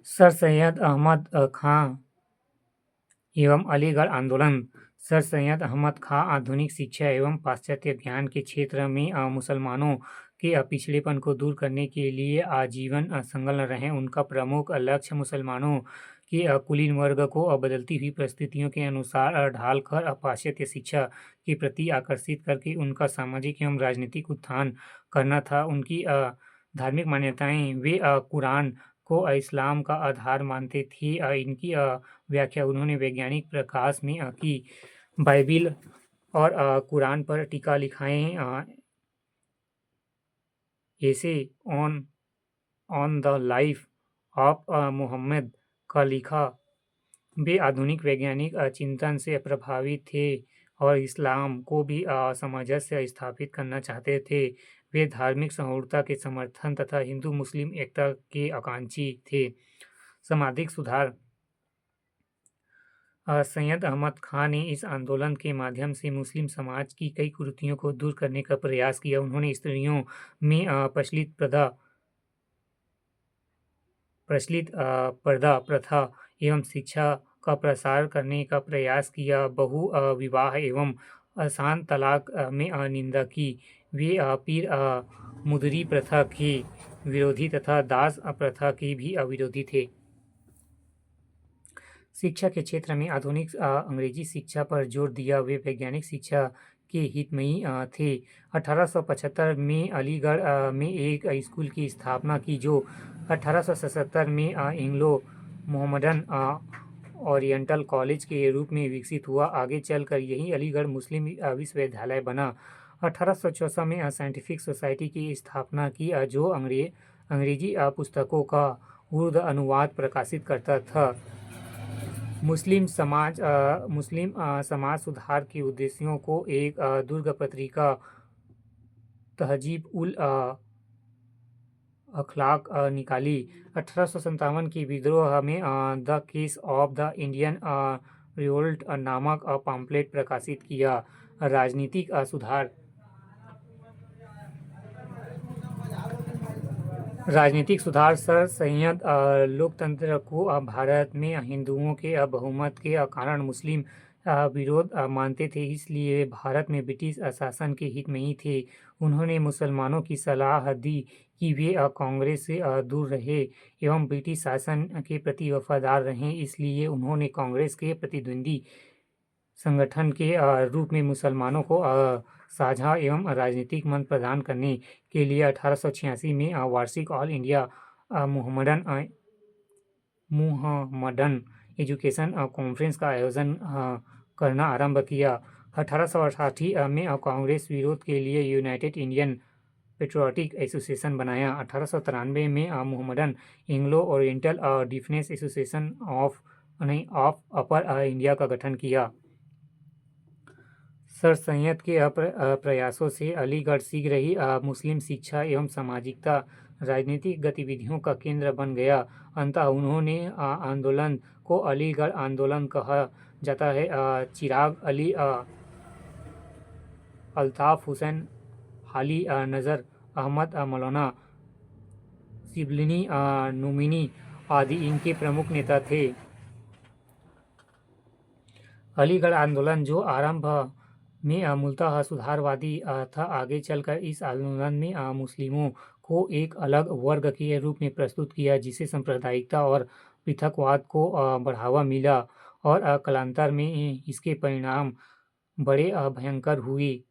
Sir Syed Ahmad खां एवं अलीगढ़ आंदोलन। Sir Syed Ahmad खां आधुनिक शिक्षा एवं पाश्चात्य ज्ञान के क्षेत्र में मुसलमानों के पिछड़ेपन को दूर करने के लिए आजीवन संलग्न रहे। उनका प्रमुख लक्ष्य मुसलमानों के कुलीन वर्ग को बदलती हुई परिस्थितियों के अनुसार ढालकर पाश्चात्य शिक्षा के प्रति आकर्षित करके उनका सामाजिक एवं राजनीतिक उत्थान करना था। उनकी धार्मिक मान्यताएं वे कुरान को इस्लाम का आधार मानते थे। इनकी व्याख्या उन्होंने वैज्ञानिक प्रकाश में की। बाइबिल और कुरान पर टीका लिखाएं ऐसे on on the life of Muhammad का लिखा। वे आधुनिक वैज्ञानिक चिंतन से प्रभावित थे और इस्लाम को भी सामंजस्य स्थापित करना चाहते थे। वे धार्मिक सौहार्द के समर्थन तथा हिंदू मुस्लिम एकता के आकांक्षी थे। सामाजिक सुधार। सैयद अहमद खां ने इस आंदोलन के माध्यम से मुस्लिम समाज की कई कुरीतियों को दूर करने का प्रयास किया। उन्होंने स्त्रियों में प्रचलित पर्दा प्रथा एवं शिक्षा का प्रसार करने का प्रयास किया। बहु विवाह एवं आसान तलाक में निंदा की। वे पीर मुदरी प्रथा के विरोधी तथा दास प्रथा के भी विरोधी थे। शिक्षा के क्षेत्र में आधुनिक अंग्रेजी शिक्षा पर जोर दिया। वे वैज्ञानिक शिक्षा के हितमयी थे। 1875 में अलीगढ़ में एक स्कूल की स्थापना की जो 1877 में एंग्लो मोहम्मडन ओरिएंटल कॉलेज के रूप में विकसित हुआ। आगे चलकर यही अलीगढ़ मुस्लिम विश्वविद्यालय बना। 1864 में साइंटिफिक सोसाइटी की स्थापना की जो अंग्रेजी पुस्तकों का उर्दू अनुवाद प्रकाशित करता था। मुस्लिम समाज सुधार के उद्देश्यों को एक दुर्ग पत्रिका तहजीब उल अखलाक निकाली। 1857 के विद्रोह में the case of the Indian revolt नामक पम्फलेट प्रकाशित किया। राजनीतिक सुधार। सर सैयद लोकतंत्र को भारत में हिंदुओं के बहुमत के कारण मुस्लिम विरोध मानते थे, इसलिए भारत में ब्रिटिश शासन के हित में ही थे। उन्होंने मुसलमानों की सलाह दी कि वे कांग्रेस से दूर रहे एवं ब्रिटिश शासन के प्रति वफादार रहें। इसलिए उन्होंने कांग्रेस के प्रतिद्वंदी संगठन के रूप में मुसलमानों को साझा एवं राजनीतिक मंच प्रदान करने के लिए 1886 में वार्षिक ऑल इंडिया मुहम्मडन एजुकेशन कॉन्फ्रेंस का आयोजन करना आरंभ किया। 1888 में कांग्रेस विरोध के लिए यूनाइटेड इंडियन पेट्रियोटिक एसोसिएशन बनाया। 1893 में मुहम्मडन Anglo oriental defence association of upper India का गठन किया। सर सैयद के प्रयासों से अलीगढ़ शीघ्र ही मुस्लिम शिक्षा एवं सामाजिकता राजनीतिक गतिविधियों का केंद्र बन गया। अंततः उन्होंने आंदोलन को अलीगढ़ आंदोलन कहा जाता है। चिराग अली, अल्ताफ हुसैन, हाली नज़र अहमद, मौलाना शिबली नूमानी आदि इनके प्रमुख नेता थे। अलीगढ़ आंदोलन जो आरंभ में मूलतः सुधारवादी था, आगे चलकर इस आंदोलन में मुस्लिमों को एक अलग वर्ग के रूप में प्रस्तुत किया, जिसे सांप्रदायिकता और पृथकवाद को बढ़ावा मिला और कालांतर में इसके परिणाम बड़े भयंकर हुए।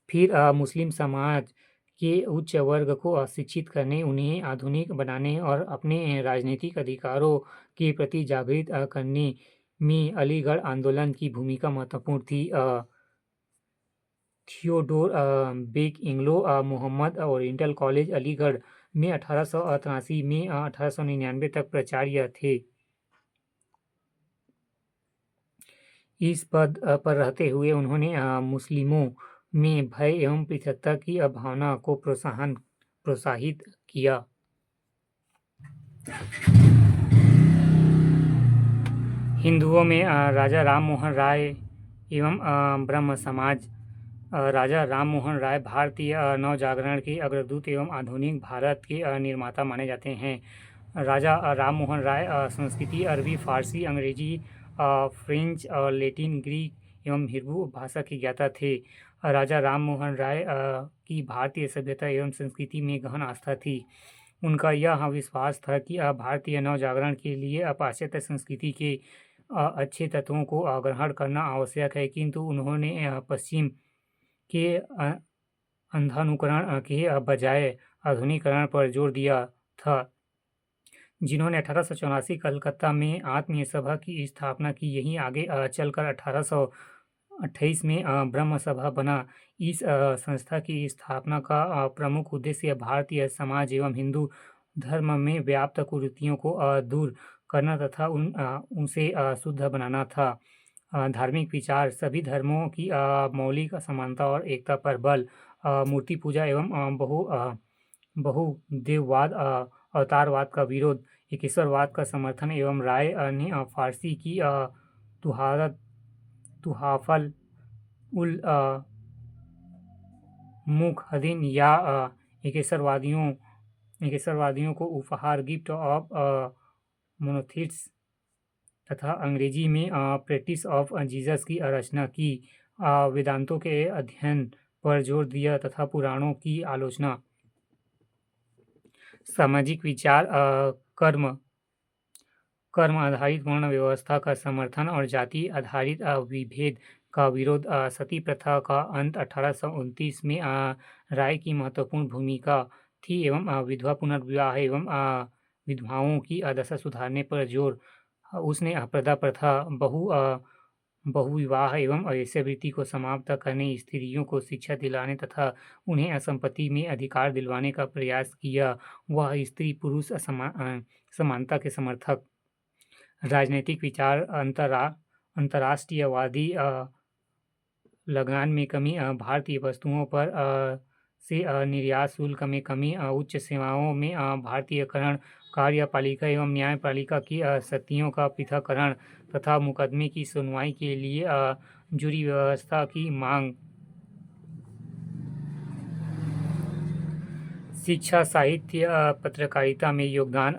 फिर मुस्लिम समाज के उच्च वर्ग को शिक्षित करने, उन्हें आधुनिक बनाने और अपने राजनीतिक अधिकारों के प्रति जागृत करने में अलीगढ़ आंदोलन की भूमिका महत्वपूर्ण थी। Theodore Beck Anglo Muhammad Oriental College Aligarh में 1883 में 1899 तक प्राचार्य थे। इस पद पर रहते हुए उन्होंने मुस्लिमों में भय एवं पृथकता की भावना को प्रोत्साहित किया। हिंदुओं में राजा राम मोहन राय एवं ब्रह्म समाज। राजा राम मोहन राय भारतीय नवजागरण के अग्रदूत एवं आधुनिक भारत के निर्माता माने जाते हैं। राजा राम मोहन राय संस्कृति अरबी, फारसी, अंग्रेजी, फ्रेंच, लैटिन, ग्रीक एवं हिब्रू भाषा के ज्ञाता थे। राजा राम मोहन राय की भारतीय सभ्यता एवं संस्कृति में गहन आस्था थी। उनका यह विश्वास था कि भारतीय नवजागरण के लिए पाश्चात्य संस्कृति के अच्छे तत्वों को ग्रहण करना आवश्यक है, किंतु उन्होंने पश्चिम के अंधानुकरण के बजाय आधुनिकीकरण पर जोर दिया था। जिन्होंने 1884 कलकत्ता में आत्मीय सभा की स्थापना की। यहीं आगे चलकर 1828 में ब्रह्म सभा बना। इस संस्था की स्थापना का प्रमुख उद्देश्य भारतीय समाज एवं हिंदू धर्म में व्याप्त कुरीतियों को दूर करना तथा उनसे शुद्ध बनाना था। धार्मिक विचार सभी धर्मों की मौलिक समानता और एकता पर बल, मूर्ति पूजा एवं बहुदेववाद, अवतारवाद का विरोध, एकेश्वरवाद का समर्थन एवं राय ने फारसी की तुहाफल उल मुखदिन या एकेश्वरवादियों को उपहार गिफ्ट ऑफ मोनोथिट्स तथा अंग्रेजी में प्रैक्टिस ऑफ जीसस की रचना की। वेदांतों के अध्ययन पर जोर दिया तथा पुराणों की आलोचना। सामाजिक विचार कर्म आधारित वर्ण व्यवस्था का समर्थन और जाति आधारित विभेद का विरोध। सती प्रथा का अंत 1829 में राय की महत्वपूर्ण भूमिका थी एवं विधवा पुनर्विवाह एवं विधवाओं की दशा सुधारने पर जोर। उसने प्रदा प्रथा, बहुविवाह एवं वेश्यावृत्ति को समाप्त करने, स्त्रियों को शिक्षा दिलाने तथा उन्हें संपत्ति में अधिकार दिलवाने का प्रयास किया। वह स्त्री पुरुष समानता के समर्थक। राजनीतिक विचार अंतर्राष्ट्रीयवादी, लगान में कमी, भारतीय वस्तुओं पर से निर्यात शुल्क में कमी, उच्च सेवाओं में भारतीयकरण, कार्यपालिका एवं न्यायपालिका की शक्तियों का पृथक्करण तथा मुकदमे की सुनवाई के लिए जूरी व्यवस्था की मांग। शिक्षा, साहित्य, पत्रकारिता में योगदान।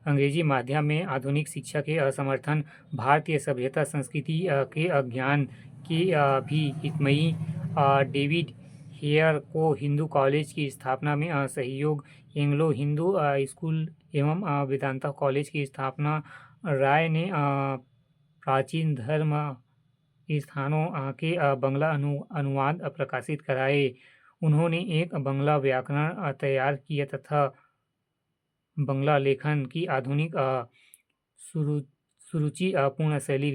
अंग्रेजी माध्यम में आधुनिक शिक्षा के समर्थन। भारतीय सभ्यता संस्कृति के ज्ञान के भी हितमई। डेविड हेयर को हिंदू कॉलेज की स्थापना में सहयोग। एंग्लो हिंदू स्कूल एवं वेदांता कॉलेज की स्थापना। राय ने प्राचीन धर्म स्थानों के बंगला अनुवाद प्रकाशित कराए। उन्होंने एक बंगला व्याकरण तैयार किया तथा बंगला लेखन की आधुनिक सुरुचिपूर्ण शैली